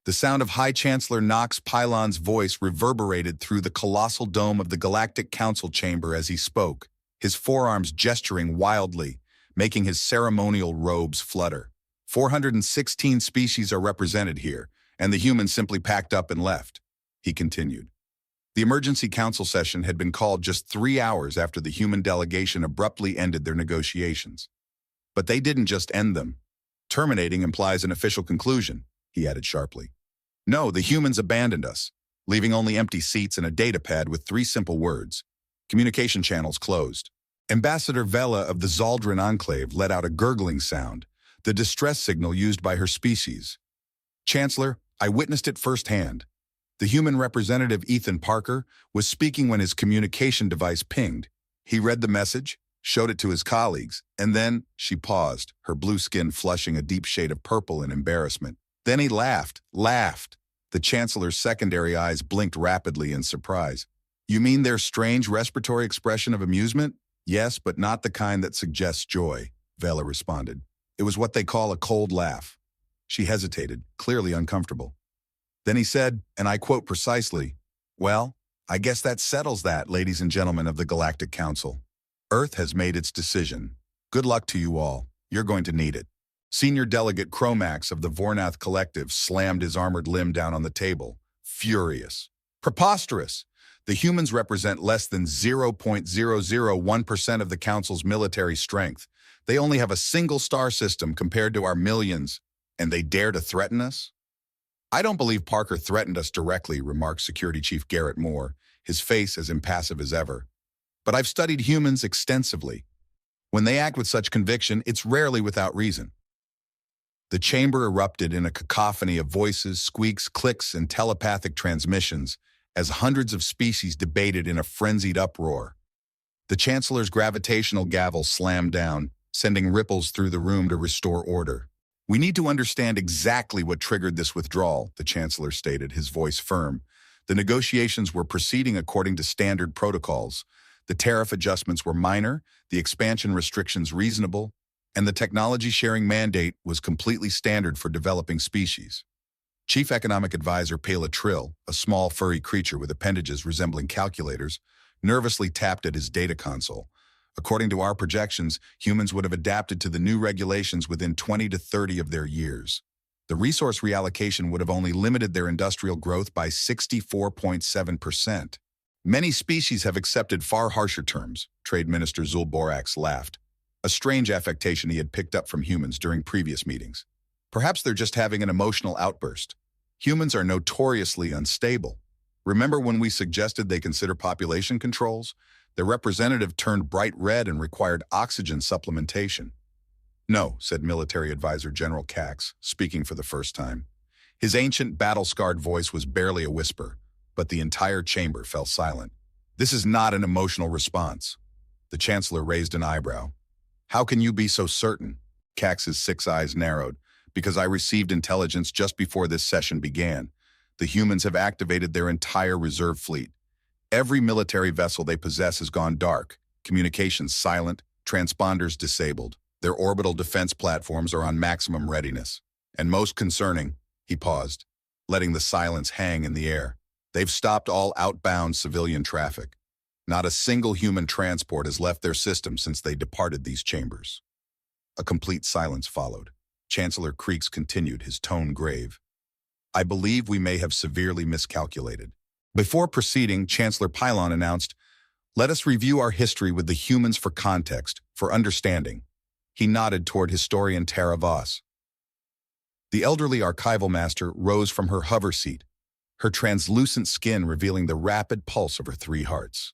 The sound of High Chancellor Knox Pylon's voice reverberated through the colossal dome of the Galactic Council chamber as he spoke, his forearms gesturing wildly, making his ceremonial robes flutter. 416 species are represented here, and the humans simply packed up and left, he continued. The emergency council session had been called just 3 hours after the human delegation abruptly ended their negotiations. But they didn't just end them. Terminating implies an official conclusion, he added sharply. No, the humans abandoned us, leaving only empty seats and a data pad with 3 simple words. Communication channels closed. Ambassador Vela of the Zaldrun Enclave let out a gurgling sound, the distress signal used by her species. Chancellor, I witnessed it firsthand. The human representative Ethan Parker was speaking when his communication device pinged. He read the message, showed it to his colleagues, and then she paused, her blue skin flushing a deep shade of purple in embarrassment. Then he laughed. The Chancellor's secondary eyes blinked rapidly in surprise. You mean their strange respiratory expression of amusement? Yes, but not the kind that suggests joy, Vela responded. It was what they call a cold laugh. She hesitated, clearly uncomfortable. Then he said, and I quote precisely, "Well, I guess that settles that, ladies and gentlemen of the Galactic Council. Earth has made its decision. Good luck to you all. You're going to need it." Senior Delegate Chromax of the Vornath Collective slammed his armored limb down on the table, furious. Preposterous! The humans represent less than 0.001% of the Council's military strength. They only have a single star system compared to our millions, and they dare to threaten us? I don't believe Parker threatened us directly, remarked Security Chief Garrett Moore, his face as impassive as ever. But I've studied humans extensively. When they act with such conviction, it's rarely without reason. The chamber erupted in a cacophony of voices, squeaks, clicks, and telepathic transmissions as hundreds of species debated in a frenzied uproar. The Chancellor's gravitational gavel slammed down, sending ripples through the room to restore order. We need to understand exactly what triggered this withdrawal, the Chancellor stated, his voice firm. The negotiations were proceeding according to standard protocols. The tariff adjustments were minor, the expansion restrictions reasonable, and the technology sharing mandate was completely standard for developing species. Chief Economic Advisor Pela Trill, a small furry creature with appendages resembling calculators, nervously tapped at his data console. According to our projections, humans would have adapted to the new regulations within 20 to 30 of their years. The resource reallocation would have only limited their industrial growth by 64.7%. Many species have accepted far harsher terms, Trade Minister Zulborax laughed, a strange affectation he had picked up from humans during previous meetings. Perhaps they're just having an emotional outburst. Humans are notoriously unstable. Remember when we suggested they consider population controls? Their representative turned bright red and required oxygen supplementation. No, said Military Advisor General Cax, speaking for the first time. His ancient, battle-scarred voice was barely a whisper, but the entire chamber fell silent. This is not an emotional response. The Chancellor raised an eyebrow. How can you be so certain? Cax's 6 eyes narrowed. Because I received intelligence just before this session began. The humans have activated their entire reserve fleet. Every military vessel they possess has gone dark, communications silent, transponders disabled. Their orbital defense platforms are on maximum readiness. And most concerning, he paused, letting the silence hang in the air. They've stopped all outbound civilian traffic. Not a single human transport has left their system since they departed these chambers. A complete silence followed. Chancellor Creeks continued, his tone grave. I believe we may have severely miscalculated. Before proceeding, Chancellor Pylon announced, "Let us review our history with the humans for context, for understanding." He nodded toward historian Tara Voss. The elderly archival master rose from her hover seat, her translucent skin revealing the rapid pulse of her 3 hearts.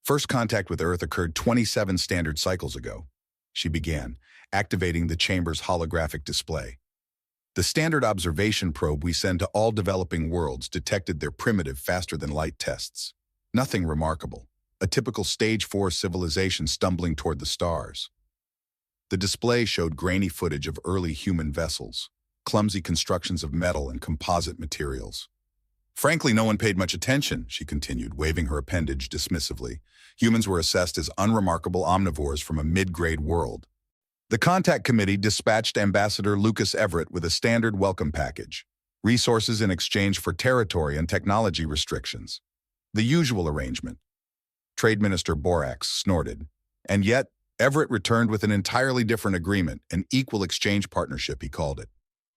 First contact with Earth occurred 27 standard cycles ago, she began, activating the chamber's holographic display. The standard observation probe we send to all developing worlds detected their primitive faster-than-light tests. Nothing remarkable. A typical Stage 4 civilization stumbling toward the stars. The display showed grainy footage of early human vessels, clumsy constructions of metal and composite materials. Frankly, no one paid much attention, she continued, waving her appendage dismissively. Humans were assessed as unremarkable omnivores from a mid-grade world. The contact committee dispatched Ambassador Lucas Everett with a standard welcome package. resources in exchange for territory and technology restrictions. The usual arrangement. Trade Minister Borax snorted. And yet, Everett returned with an entirely different agreement, an equal exchange partnership, he called it.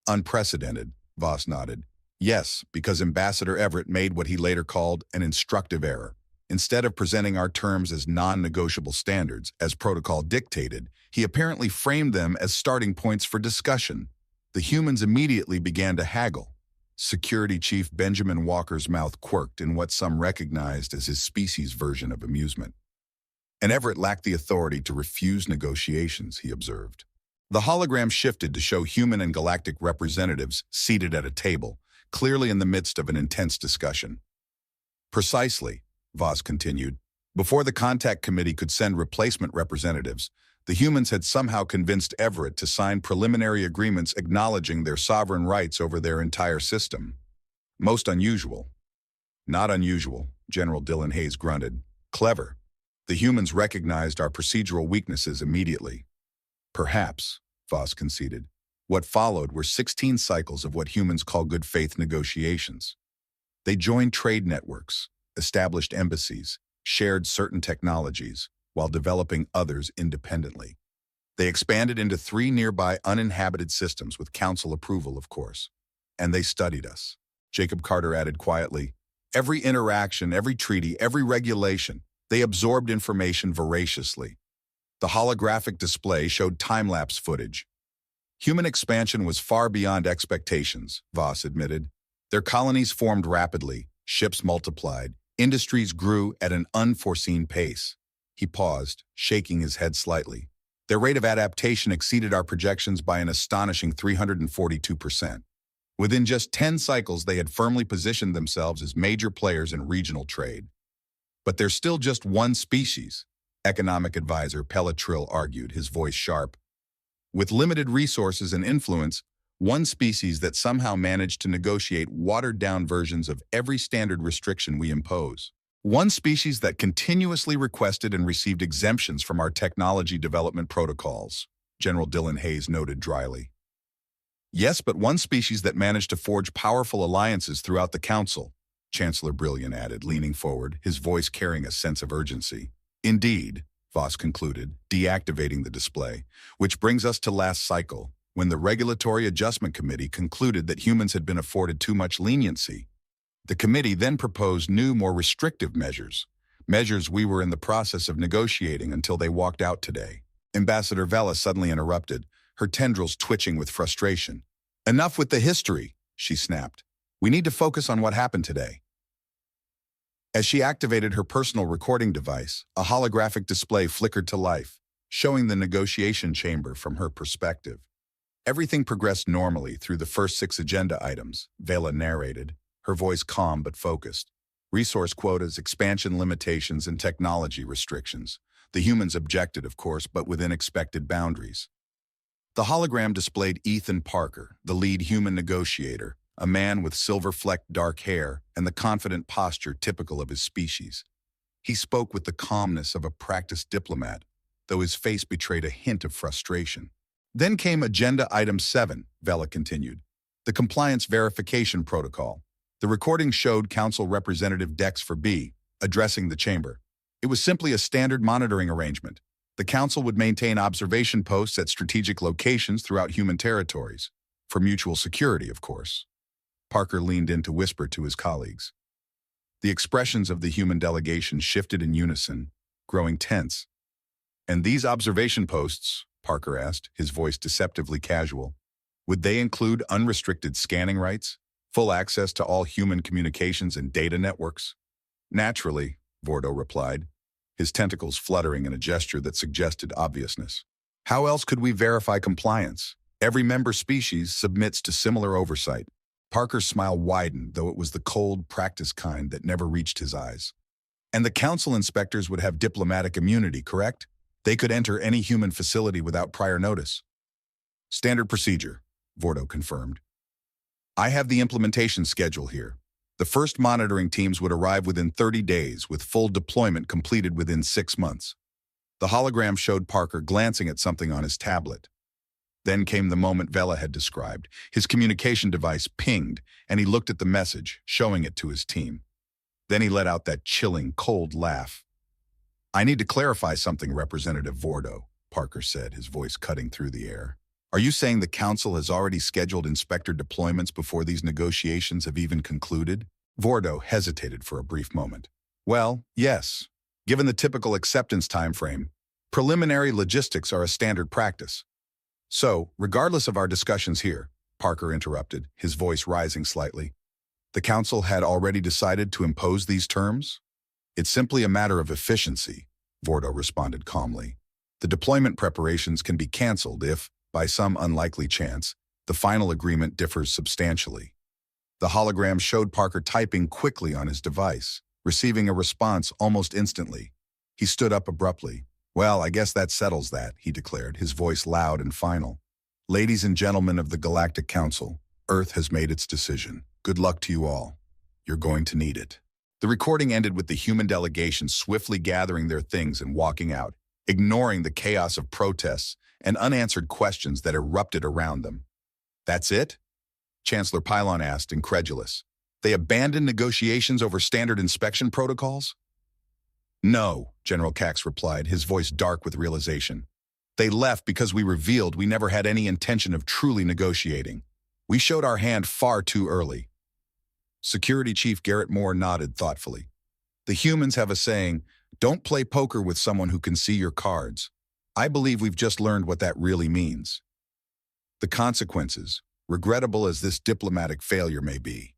Unprecedented, Voss nodded. Yes, because Ambassador Everett made what he later called an instructive error. Instead of presenting our terms as non-negotiable standards, as protocol dictated, he apparently framed them as starting points for discussion. The humans immediately began to haggle. Security Chief Benjamin Walker's mouth quirked in what some recognized as his species' version of amusement. And Everett lacked the authority to refuse negotiations, he observed. The hologram shifted to show human and galactic representatives seated at a table, clearly in the midst of an intense discussion. Precisely, Voss continued. Before the contact committee could send replacement representatives, the humans had somehow convinced Everett to sign preliminary agreements acknowledging their sovereign rights over their entire system. Most unusual. Not unusual, General Dylan Hayes grunted. Clever. The humans recognized our procedural weaknesses immediately. Perhaps, Voss conceded. What followed were 16 cycles of what humans call good faith negotiations. They joined trade networks, established embassies, shared certain technologies, while developing others independently. They expanded into 3 nearby uninhabited systems with council approval, of course. And they studied us. Jacob Carter added quietly. Every interaction, every treaty, every regulation, they absorbed information voraciously. The holographic display showed time-lapse footage. Human expansion was far beyond expectations, Voss admitted. Their colonies formed rapidly, ships multiplied, industries grew at an unforeseen pace. He paused, shaking his head slightly. Their rate of adaptation exceeded our projections by an astonishing 342%. Within just 10 cycles, they had firmly positioned themselves as major players in regional trade. But they're still just one species, economic advisor Pelatrill argued, his voice sharp. With limited resources and influence, one species that somehow managed to negotiate watered-down versions of every standard restriction we impose. One species that continuously requested and received exemptions from our technology development protocols, General Dylan Hayes noted dryly. Yes, but one species that managed to forge powerful alliances throughout the Council, Chancellor Brilliant added, leaning forward, his voice carrying a sense of urgency. Indeed, Voss concluded, deactivating the display, which brings us to last cycle, when the Regulatory Adjustment Committee concluded that humans had been afforded too much leniency. The committee then proposed new, more restrictive measures we were in the process of negotiating until they walked out today. Ambassador Vela suddenly interrupted, her tendrils twitching with frustration. Enough with the history, she snapped. We need to focus on what happened today. As she activated her personal recording device, a holographic display flickered to life, showing the negotiation chamber from her perspective. Everything progressed normally through the first 6 agenda items, Vela narrated, her voice calm but focused. Resource quotas, expansion limitations, and technology restrictions. The humans objected, of course, but within expected boundaries. The hologram displayed Ethan Parker, the lead human negotiator, a man with silver-flecked dark hair and the confident posture typical of his species. He spoke with the calmness of a practiced diplomat, though his face betrayed a hint of frustration. Then came Agenda Item 7, Vela continued, the Compliance Verification Protocol. The recording showed Council Representative Dex for B addressing the chamber. It was simply a standard monitoring arrangement. The Council would maintain observation posts at strategic locations throughout human territories, for mutual security, of course. Parker leaned in to whisper to his colleagues. The expressions of the human delegation shifted in unison, growing tense. And these observation posts, Parker asked, his voice deceptively casual, would they include unrestricted scanning rights, full access to all human communications and data networks? Naturally, Vordo replied, his tentacles fluttering in a gesture that suggested obviousness. How else could we verify compliance? Every member species submits to similar oversight. Parker's smile widened, though it was the cold, practiced kind that never reached his eyes. And the council inspectors would have diplomatic immunity, correct? They could enter any human facility without prior notice. Standard procedure, Vordo confirmed. I have the implementation schedule here. The first monitoring teams would arrive within 30 days, with full deployment completed within 6 months. The hologram showed Parker glancing at something on his tablet. Then came the moment Vela had described. His communication device pinged, and he looked at the message, showing it to his team. Then he let out that chilling, cold laugh. "I need to clarify something, Representative Vordo," Parker said, his voice cutting through the air. "Are you saying the Council has already scheduled inspector deployments before these negotiations have even concluded?" Vordo hesitated for a brief moment. "Well, yes. Given the typical acceptance timeframe, preliminary logistics are a standard practice. So, regardless of our discussions here," Parker interrupted, his voice rising slightly, "the Council had already decided to impose these terms?" "It's simply a matter of efficiency," Vordo responded calmly. "The deployment preparations can be canceled if, by some unlikely chance, the final agreement differs substantially." The hologram showed Parker typing quickly on his device, receiving a response almost instantly. He stood up abruptly. "Well, I guess that settles that," he declared, his voice loud and final. "Ladies and gentlemen of the Galactic Council, Earth has made its decision. Good luck to you all. You're going to need it." The recording ended with the human delegation swiftly gathering their things and walking out, ignoring the chaos of protests and unanswered questions that erupted around them. "That's it?" Chancellor Pylon asked, incredulous. "They abandoned negotiations over standard inspection protocols?" "No," General Cax replied, his voice dark with realization. "They left because we revealed we never had any intention of truly negotiating. We showed our hand far too early." Security Chief Garrett Moore nodded thoughtfully. "The humans have a saying, don't play poker with someone who can see your cards. I believe we've just learned what that really means. The consequences, regrettable as this diplomatic failure may be,"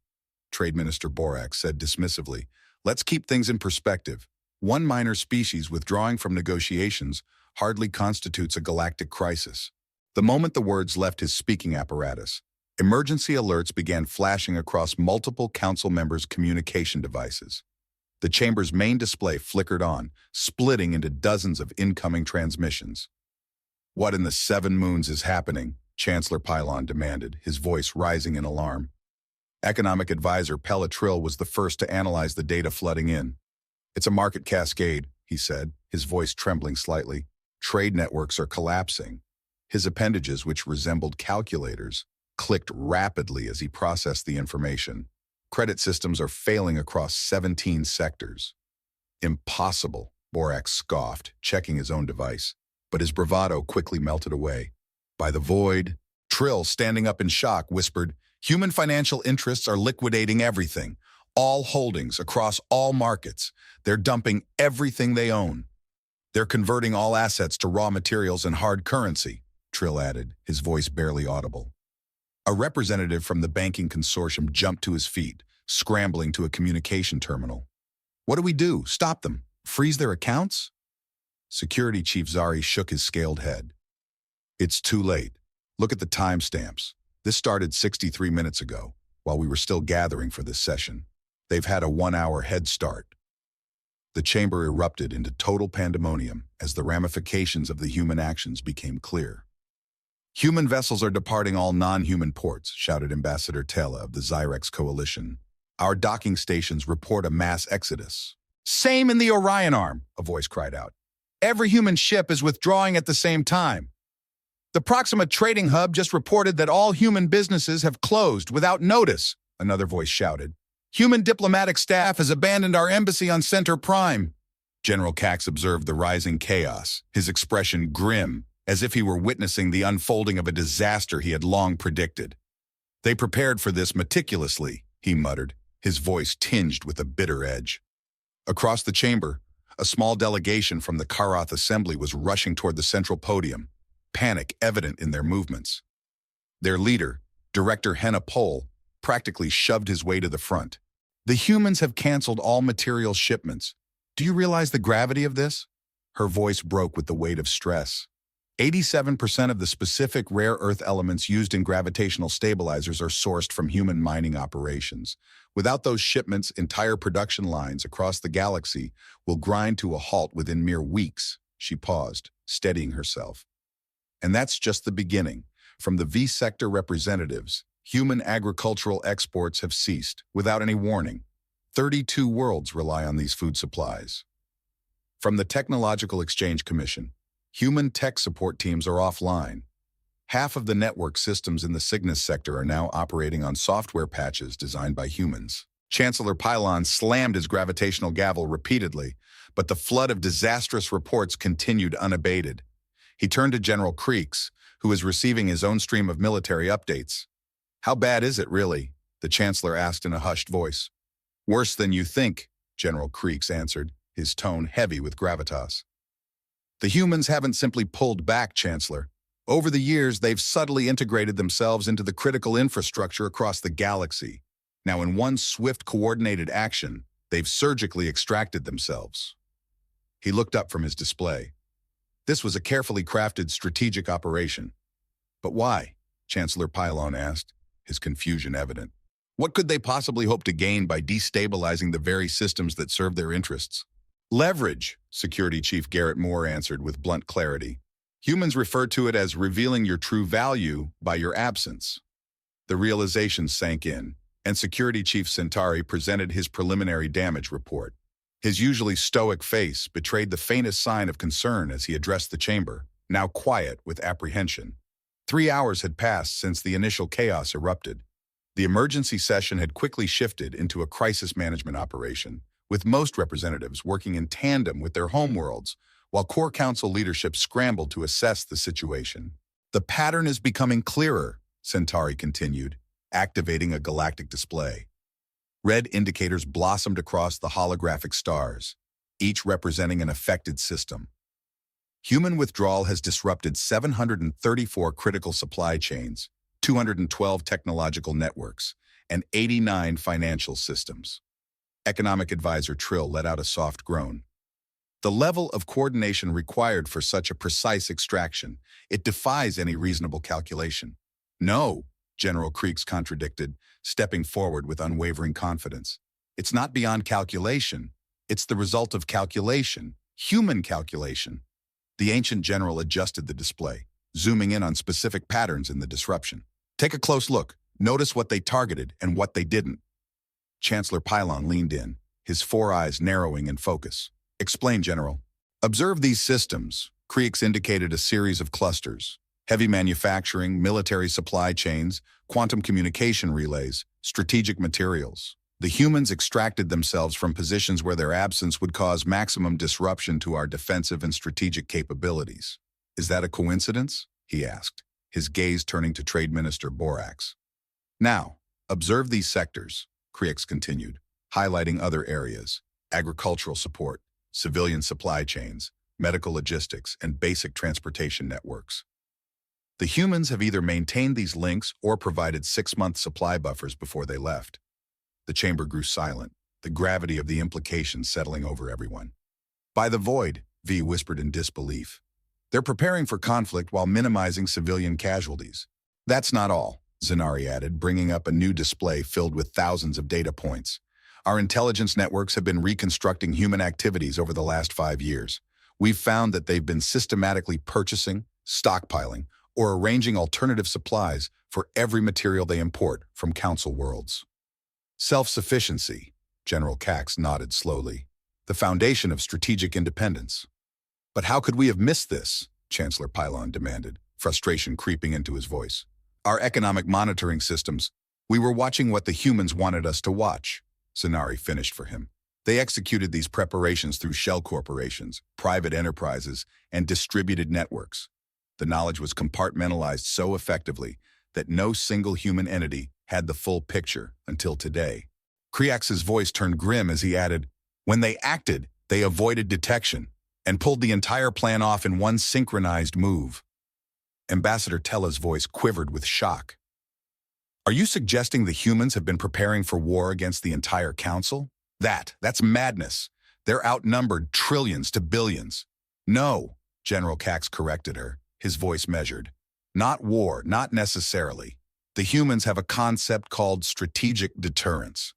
Trade Minister Borax said dismissively, "let's keep things in perspective. One minor species withdrawing from negotiations hardly constitutes a galactic crisis." The moment the words left his speaking apparatus, emergency alerts began flashing across multiple council members' communication devices. The chamber's main display flickered on, splitting into dozens of incoming transmissions. "What in the seven moons is happening?" Chancellor Pylon demanded, his voice rising in alarm. Economic advisor Pella Trill was the first to analyze the data flooding in. "It's a market cascade," he said, his voice trembling slightly. "Trade networks are collapsing." His appendages, which resembled calculators, clicked rapidly as he processed the information. "Credit systems are failing across 17 sectors." "Impossible," Borax scoffed, checking his own device, but his bravado quickly melted away. "By the void." Trill, standing up in shock, whispered, "Human financial interests are liquidating everything. All holdings across all markets. They're dumping everything they own. They're converting all assets to raw materials and hard currency," Trill added, his voice barely audible. A representative from the banking consortium jumped to his feet, scrambling to a communication terminal. "What do we do? Stop them? Freeze their accounts?" Security Chief Zari shook his scaled head. "It's too late. Look at the timestamps. This started 63 minutes ago, while we were still gathering for this session. They've had a 1-hour head start." The chamber erupted into total pandemonium as the ramifications of the human actions became clear. "Human vessels are departing all non-human ports," shouted Ambassador Tela of the Zyrex Coalition. "Our docking stations report a mass exodus." "Same in the Orion Arm," a voice cried out. "Every human ship is withdrawing at the same time. The Proxima Trading Hub just reported that all human businesses have closed without notice," another voice shouted. "Human diplomatic staff has abandoned our embassy on Center Prime." General Cax observed the rising chaos, his expression grim, as if he were witnessing the unfolding of a disaster he had long predicted. "They prepared for this meticulously," he muttered, his voice tinged with a bitter edge. Across the chamber, a small delegation from the Karath Assembly was rushing toward the central podium, panic evident in their movements. Their leader, Director Henna Pole, practically shoved his way to the front. "The humans have canceled all material shipments. Do you realize the gravity of this?" Her voice broke with the weight of stress. 87% of the specific rare earth elements used in gravitational stabilizers are sourced from human mining operations. Without those shipments, entire production lines across the galaxy will grind to a halt within mere weeks. She paused, steadying herself. "And that's just the beginning. From the V-sector representatives, human agricultural exports have ceased, without any warning. 32 worlds rely on these food supplies. From the Technological Exchange Commission, human tech support teams are offline. Half of the network systems in the Cygnus sector are now operating on software patches designed by humans. Chancellor Pylon slammed his gravitational gavel repeatedly, but the flood of disastrous reports continued unabated. He turned to General Creeks, who was receiving his own stream of military updates. "How bad is it, really?" the Chancellor asked in a hushed voice. "Worse than you think," General Creeks answered, his tone heavy with gravitas. "The humans haven't simply pulled back, Chancellor. Over the years, they've subtly integrated themselves into the critical infrastructure across the galaxy. Now, in one swift, coordinated action, they've surgically extracted themselves." He looked up from his display. This was a carefully crafted strategic operation. "But why?" Chancellor Pylon asked, his confusion evident. "What could they possibly hope to gain by destabilizing the very systems that serve their interests?" "Leverage," Security Chief Garrett Moore answered with blunt clarity. "Humans refer to it as revealing your true value by your absence." The realization sank in, and Security Chief Centauri presented his preliminary damage report. His usually stoic face betrayed the faintest sign of concern as he addressed the chamber, now quiet with apprehension. 3 hours had passed since the initial chaos erupted. The emergency session had quickly shifted into a crisis management operation, with most representatives working in tandem with their homeworlds, while Core Council leadership scrambled to assess the situation. "The pattern is becoming clearer," Centauri continued, activating a galactic display. Red indicators blossomed across the holographic stars, each representing an affected system. Human withdrawal has disrupted 734 critical supply chains, 212 technological networks, and 89 financial systems. Economic Advisor Trill let out a soft groan. "The level of coordination required for such a precise extraction, it defies any reasonable calculation." "No," General Creeks contradicted, stepping forward with unwavering confidence. "It's not beyond calculation. It's the result of calculation, human calculation." The ancient general adjusted the display, zooming in on specific patterns in the disruption. "Take a close look. Notice what they targeted and what they didn't." Chancellor Pylon leaned in, his 4 eyes narrowing in focus. "Explain, General." "Observe these systems." Creeks indicated a series of clusters: heavy manufacturing, military supply chains, quantum communication relays, strategic materials. The humans extracted themselves from positions where their absence would cause maximum disruption to our defensive and strategic capabilities. "Is that a coincidence?" he asked, his gaze turning to Trade Minister Borax. "Now, observe these sectors," Creeks continued, highlighting other areas: agricultural support, civilian supply chains, medical logistics, and basic transportation networks. The humans have either maintained these links or provided 6-month supply buffers before they left. The chamber grew silent, the gravity of the implications settling over everyone. "By the void," V whispered in disbelief. "They're preparing for conflict while minimizing civilian casualties." "That's not all," Zanari added, bringing up a new display filled with thousands of data points. "Our intelligence networks have been reconstructing human activities over the last 5 years. We've found that they've been systematically purchasing, stockpiling, or arranging alternative supplies for every material they import from Council worlds." "Self-sufficiency," General Cax nodded slowly. "The foundation of strategic independence." "But how could we have missed this?" Chancellor Pylon demanded, frustration creeping into his voice. "Our economic monitoring systems. We were watching what the humans wanted us to watch," Zanari finished for him. "They executed these preparations through shell corporations, private enterprises, and distributed networks. The knowledge was compartmentalized so effectively that no single human entity had the full picture until today." Creax's voice turned grim as he added, "When they acted, they avoided detection and pulled the entire plan off in one synchronized move." Ambassador Tella's voice quivered with shock. "Are you suggesting the humans have been preparing for war against the entire council? That's madness. They're outnumbered trillions to billions." "No," General Cax corrected her, his voice measured. "Not war, not necessarily. The humans have a concept called strategic deterrence.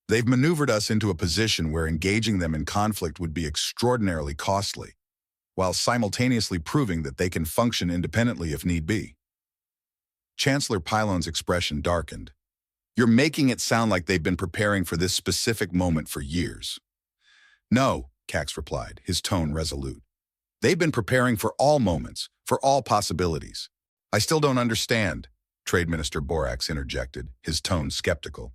They've maneuvered us into a position where engaging them in conflict would be extraordinarily costly, while simultaneously proving that they can function independently if need be." Chancellor Pylon's expression darkened. "You're making it sound like they've been preparing for this specific moment for years." "No," Cax replied, his tone resolute. "They've been preparing for all moments, for all possibilities. I still don't understand, Trade Minister Borax interjected, his tone skeptical.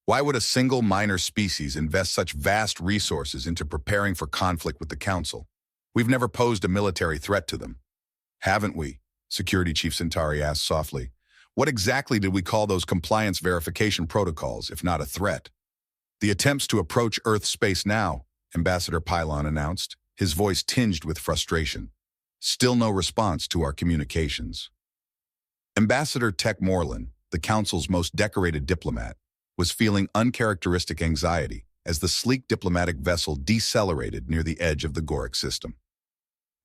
Why would a single minor species invest such vast resources into preparing for conflict with the Council? We've never posed a military threat to them. Haven't we? Security Chief Centauri asked softly. What exactly did we call those compliance verification protocols, if not a threat? The attempts to approach Earth space now, Ambassador Pylon announced, his voice tinged with frustration. Still no response to our communications. Ambassador Tech Morlin, the Council's most decorated diplomat, was feeling uncharacteristic anxiety as the sleek diplomatic vessel decelerated near the edge of the Goric system.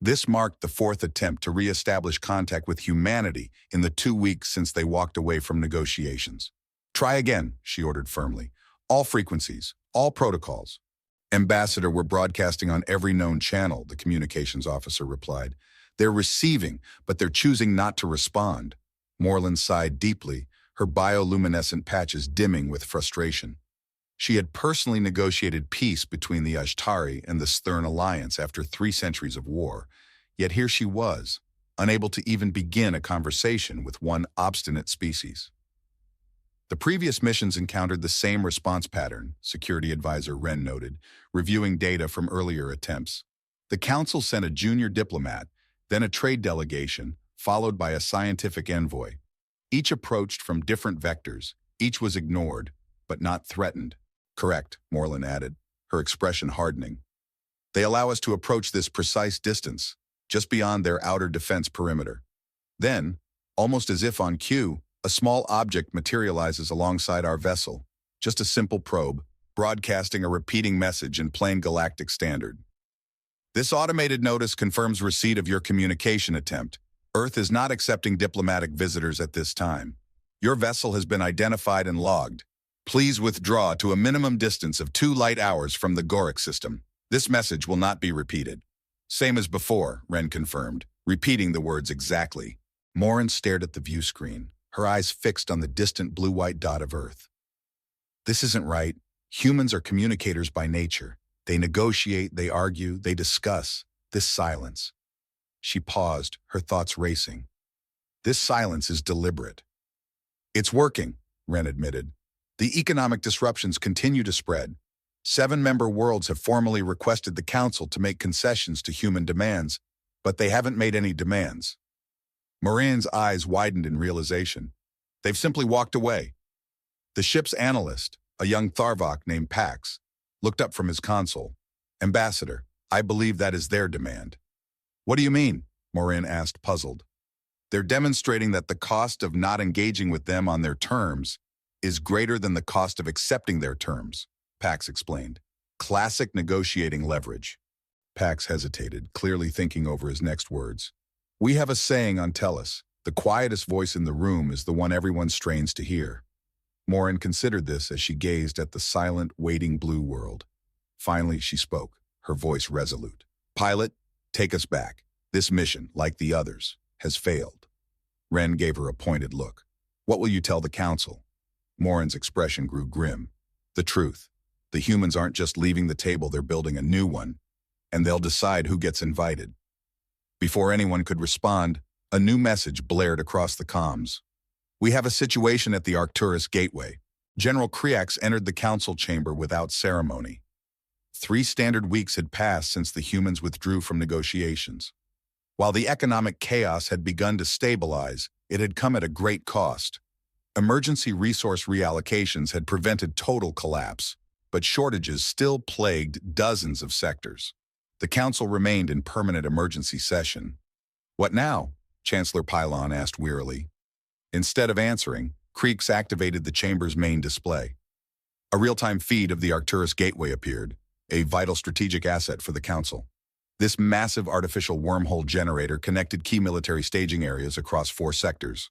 This marked the fourth attempt to re-establish contact with humanity in the 2 weeks since they walked away from negotiations. Try again, she ordered firmly. All frequencies, all protocols. Ambassador, we're broadcasting on every known channel, the communications officer replied. They're receiving, but they're choosing not to respond. Morlin sighed deeply, her bioluminescent patches dimming with frustration. She had personally negotiated peace between the Ashtari and the Stern Alliance after 3 centuries of war, yet here she was, unable to even begin a conversation with one obstinate species. The previous missions encountered the same response pattern, Security Advisor Wren noted, reviewing data from earlier attempts. The Council sent a junior diplomat, then a trade delegation, followed by a scientific envoy. Each approached from different vectors, each was ignored, but not threatened. Correct, Morlin added, her expression hardening. They allow us to approach this precise distance, just beyond their outer defense perimeter. Then, almost as if on cue, a small object materializes alongside our vessel, just a simple probe, broadcasting a repeating message in plain galactic standard. This automated notice confirms receipt of your communication attempt. Earth is not accepting diplomatic visitors at this time. Your vessel has been identified and logged. Please withdraw to a minimum distance of 2 light hours from the Goric system. This message will not be repeated. Same as before, Wren confirmed, repeating the words exactly. Morin stared at the view screen, her eyes fixed on the distant blue-white dot of Earth. This isn't right. Humans are communicators by nature. They negotiate, they argue, they discuss. This silence. She paused, her thoughts racing. This silence is deliberate. It's working, Wren admitted. The economic disruptions continue to spread. 7 member worlds have formally requested the Council to make concessions to human demands, but they haven't made any demands. Morin's eyes widened in realization. They've simply walked away. The ship's analyst, a young Tharvok named Pax, looked up from his console. Ambassador, I believe that is their demand. What do you mean? Morin asked, puzzled. They're demonstrating that the cost of not engaging with them on their terms is greater than the cost of accepting their terms, Pax explained. Classic negotiating leverage. Pax hesitated, clearly thinking over his next words. We have a saying on Tellus, the quietest voice in the room is the one everyone strains to hear. Morin considered this as she gazed at the silent, waiting blue world. Finally, she spoke, her voice resolute. Pilot, take us back. This mission, like the others, has failed. Wren gave her a pointed look. What will you tell the Council? Morin's expression grew grim. The truth. The humans aren't just leaving the table, they're building a new one, and they'll decide who gets invited. Before anyone could respond, a new message blared across the comms. We have a situation at the Arcturus Gateway. General Kriax entered the Council chamber without ceremony. 3 standard weeks had passed since the humans withdrew from negotiations. While the economic chaos had begun to stabilize, it had come at a great cost. Emergency resource reallocations had prevented total collapse, but shortages still plagued dozens of sectors. The Council remained in permanent emergency session. What now? Chancellor Pylon asked wearily. Instead of answering, Creeks activated the chamber's main display. A real-time feed of the Arcturus Gateway appeared, a vital strategic asset for the Council. This massive artificial wormhole generator connected key military staging areas across 4 sectors.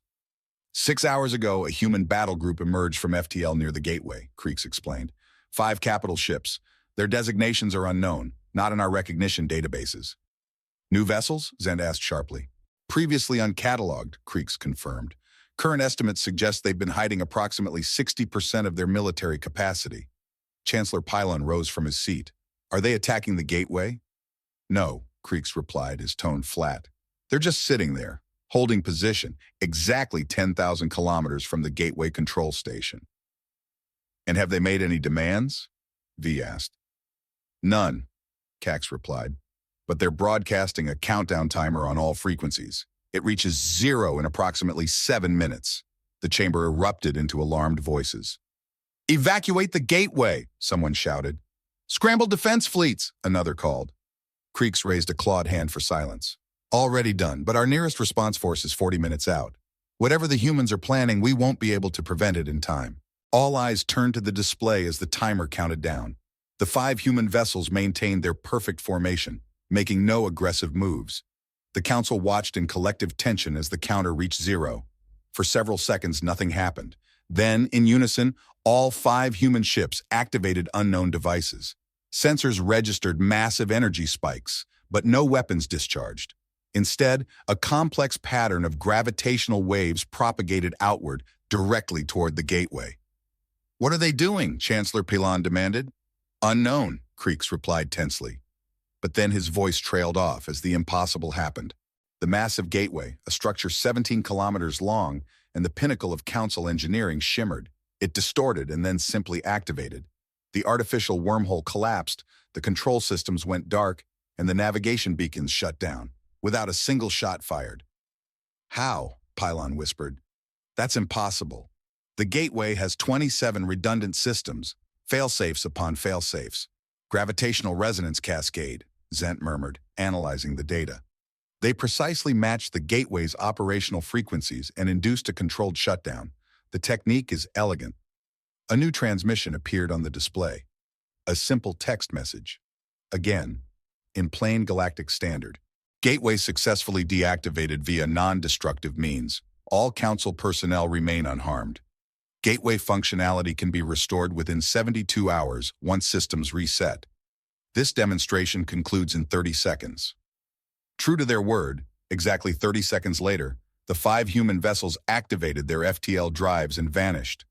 6 hours ago, a human battle group emerged from FTL near the gateway, Creeks explained. 5 capital ships. Their designations are unknown, not in our recognition databases. New vessels? Zend asked sharply. Previously uncatalogued, Creeks confirmed. Current estimates suggest they've been hiding approximately 60% of their military capacity. Chancellor Pylon rose from his seat. Are they attacking the gateway? No, Creeks replied, his tone flat. They're just sitting there, holding position exactly 10,000 kilometers from the gateway control station. And have they made any demands? V asked. None, Cax replied. But they're broadcasting a countdown timer on all frequencies. It reaches 0 in approximately 7 minutes. The chamber erupted into alarmed voices. Evacuate the gateway, someone shouted. Scramble defense fleets, another called. Creeks raised a clawed hand for silence. Already done, but our nearest response force is 40 minutes out. Whatever the humans are planning, we won't be able to prevent it in time. All eyes turned to the display as the timer counted down. The 5 human vessels maintained their perfect formation, making no aggressive moves. The council watched in collective tension as the counter reached 0. For several seconds, nothing happened. Then, in unison, all 5 human ships activated unknown devices. Sensors registered massive energy spikes, but no weapons discharged. Instead, a complex pattern of gravitational waves propagated outward, directly toward the gateway. What are they doing? Chancellor Pilon demanded. Unknown, Creeks replied tensely. But then his voice trailed off as the impossible happened. The massive gateway, a structure 17 kilometers long, and the pinnacle of council engineering shimmered. It distorted and then simply activated. The artificial wormhole collapsed, the control systems went dark, and the navigation beacons shut down, without a single shot fired. How? Pylon whispered. That's impossible. The gateway has 27 redundant systems, failsafes upon failsafes. Gravitational resonance cascade, Zent murmured, analyzing the data. They precisely matched the gateway's operational frequencies and induced a controlled shutdown. The technique is elegant. A new transmission appeared on the display. A simple text message. Again, in plain galactic standard. Gateway successfully deactivated via non-destructive means. All council personnel remain unharmed. Gateway functionality can be restored within 72 hours once systems reset. This demonstration concludes in 30 seconds. True to their word, exactly 30 seconds later, the 5 human vessels activated their FTL drives and vanished.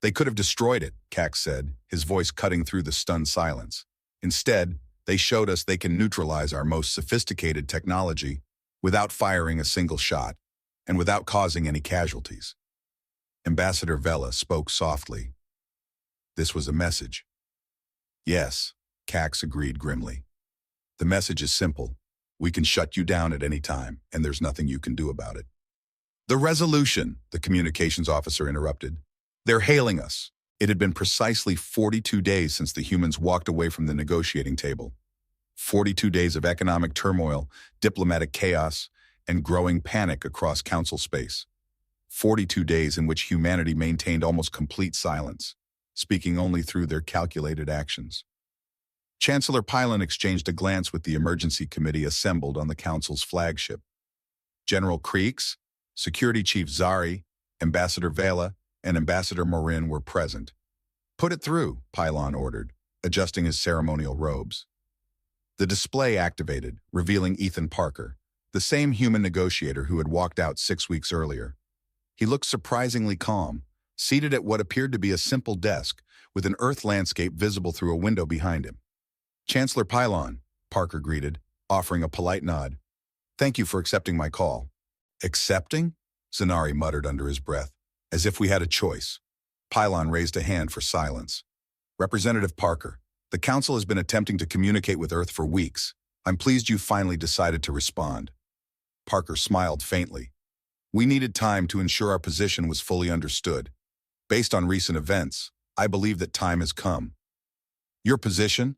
They could have destroyed it, Cax said, his voice cutting through the stunned silence. Instead, they showed us they can neutralize our most sophisticated technology without firing a single shot and without causing any casualties. Ambassador Vela spoke softly. This was a message. Yes, Cax agreed grimly. The message is simple. We can shut you down at any time, and there's nothing you can do about it. The resolution, the communications officer interrupted. They're hailing us. It had been precisely 42 days since the humans walked away from the negotiating table. 42 days of economic turmoil, diplomatic chaos, and growing panic across council space. 42 days in which humanity maintained almost complete silence, speaking only through their calculated actions. Chancellor Pylon exchanged a glance with the emergency committee assembled on the council's flagship. General Creeks, Security Chief Zari, Ambassador Vela, and Ambassador Morin were present. Put it through, Pylon ordered, adjusting his ceremonial robes. The display activated, revealing Ethan Parker, the same human negotiator who had walked out 6 weeks earlier. He looked surprisingly calm, seated at what appeared to be a simple desk, with an Earth landscape visible through a window behind him. Chancellor Pylon, Parker greeted, offering a polite nod. Thank you for accepting my call. Accepting? Zanari muttered under his breath, as if we had a choice. Pylon raised a hand for silence. Representative Parker, the Council has been attempting to communicate with Earth for weeks. I'm pleased you finally decided to respond. Parker smiled faintly. We needed time to ensure our position was fully understood. Based on recent events, I believe that time has come. Your position?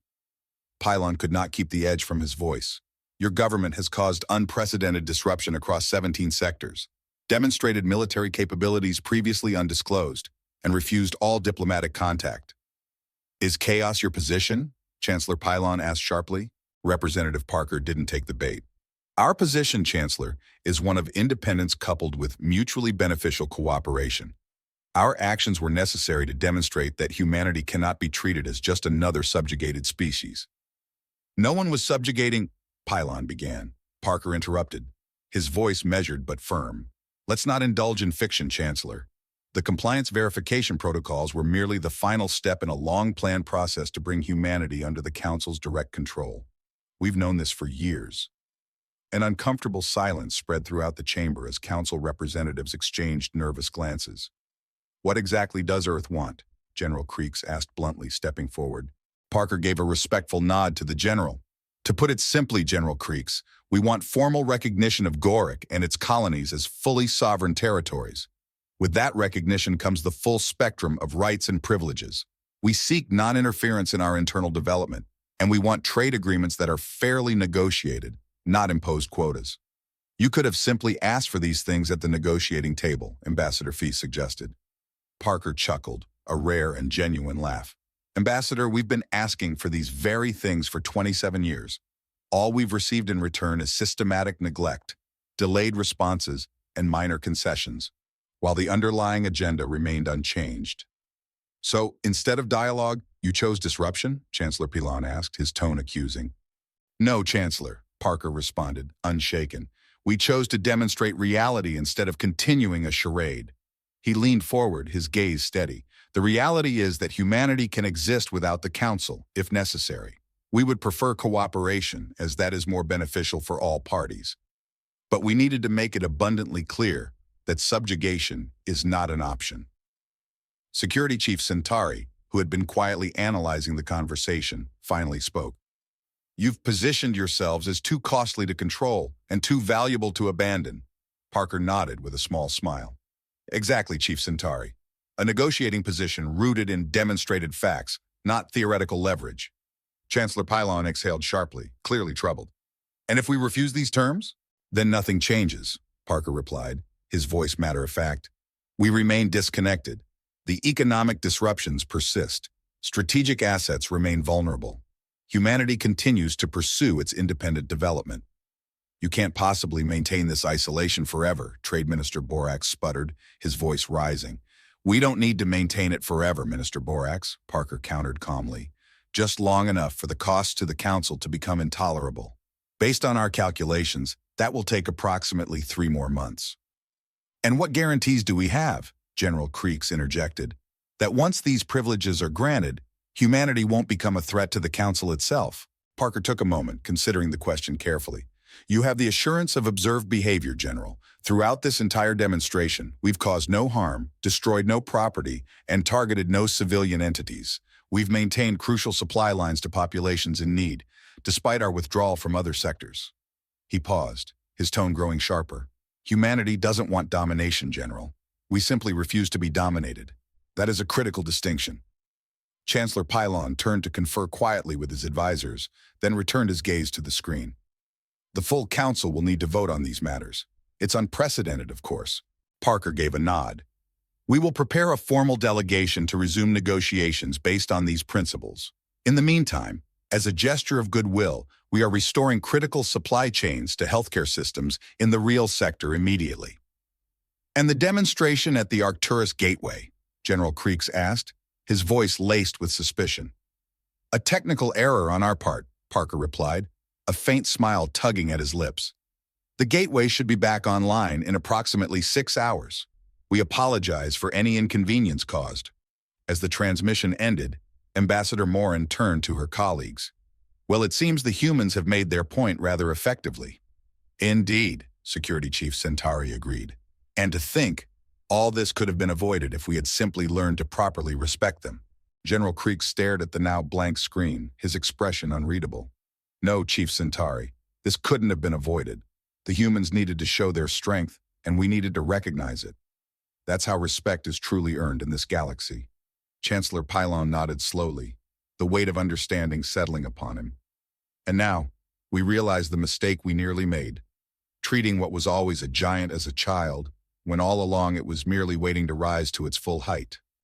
Pylon could not keep the edge from his voice. Your government has caused unprecedented disruption across 17 sectors, demonstrated military capabilities previously undisclosed, and refused all diplomatic contact. Is chaos your position? Chancellor Pylon asked sharply. Representative Parker didn't take the bait. Our position, Chancellor, is one of independence coupled with mutually beneficial cooperation. Our actions were necessary to demonstrate that humanity cannot be treated as just another subjugated species. No one was subjugating, Pylon began. Parker interrupted, his voice measured but firm. Let's not indulge in fiction, Chancellor. The compliance verification protocols were merely the final step in a long-planned process to bring humanity under the Council's direct control. We've known this for years. An uncomfortable silence spread throughout the chamber as council representatives exchanged nervous glances. "What exactly does Earth want?" General Creeks asked bluntly, stepping forward. Parker gave a respectful nod to the general. "To put it simply, General Creeks, we want formal recognition of Gorick and its colonies as fully sovereign territories. With that recognition comes the full spectrum of rights and privileges. We seek non-interference in our internal development, and we want trade agreements that are fairly negotiated, not imposed quotas." "You could have simply asked for these things at the negotiating table," Ambassador Fee suggested. Parker chuckled, a rare and genuine laugh. "Ambassador, we've been asking for these very things for 27 years. All we've received in return is systematic neglect, delayed responses, and minor concessions, while the underlying agenda remained unchanged." "So, instead of dialogue, you chose disruption?" Chancellor Pilon asked, his tone accusing. "No, Chancellor," Parker responded, unshaken. "We chose to demonstrate reality instead of continuing a charade." He leaned forward, his gaze steady. "The reality is that humanity can exist without the Council, if necessary. We would prefer cooperation, as that is more beneficial for all parties. But we needed to make it abundantly clear that subjugation is not an option." Security Chief Centauri, who had been quietly analyzing the conversation, finally spoke. "You've positioned yourselves as too costly to control and too valuable to abandon." Parker nodded with a small smile. "Exactly, Chief Centauri. A negotiating position rooted in demonstrated facts, not theoretical leverage." Chancellor Pilon exhaled sharply, clearly troubled. "And if we refuse these terms?" "Then nothing changes," Parker replied, his voice matter-of-fact. "We remain disconnected. The economic disruptions persist. Strategic assets remain vulnerable. Humanity continues to pursue its independent development." "You can't possibly maintain this isolation forever," Trade Minister Borax sputtered, his voice rising. "We don't need to maintain it forever, Minister Borax," Parker countered calmly. "Just long enough for the costs to the Council to become intolerable. Based on our calculations, that will take approximately 3 more months." "And what guarantees do we have?" General Creeks interjected. "That once these privileges are granted, humanity won't become a threat to the Council itself?" Parker took a moment, considering the question carefully. "You have the assurance of observed behavior, General. Throughout this entire demonstration, we've caused no harm, destroyed no property, and targeted no civilian entities. We've maintained crucial supply lines to populations in need, despite our withdrawal from other sectors." He paused, his tone growing sharper. "Humanity doesn't want domination, General. We simply refuse to be dominated. That is a critical distinction." Chancellor Pilon turned to confer quietly with his advisors, then returned his gaze to the screen. "The full Council will need to vote on these matters. It's unprecedented, of course." Parker gave a nod. "We will prepare a formal delegation to resume negotiations based on these principles. In the meantime, as a gesture of goodwill, we are restoring critical supply chains to healthcare systems in the real sector immediately." "And the demonstration at the Arcturus Gateway?" General Creeks asked, his voice laced with suspicion. "A technical error on our part," Parker replied, a faint smile tugging at his lips. "The gateway should be back online in approximately 6 hours. We apologize for any inconvenience caused." As the transmission ended, Ambassador Morin turned to her colleagues. "Well, it seems the humans have made their point rather effectively." "Indeed," Security Chief Centauri agreed. "And to think, all this could have been avoided if we had simply learned to properly respect them." General Creeks stared at the now blank screen, his expression unreadable. "No, Chief Centauri, this couldn't have been avoided. The humans needed to show their strength, and we needed to recognize it. That's how respect is truly earned in this galaxy." Chancellor Pilon nodded slowly, the weight of understanding settling upon him. "And now, we realize the mistake we nearly made, treating what was always a giant as a child, when all along it was merely waiting to rise to its full height."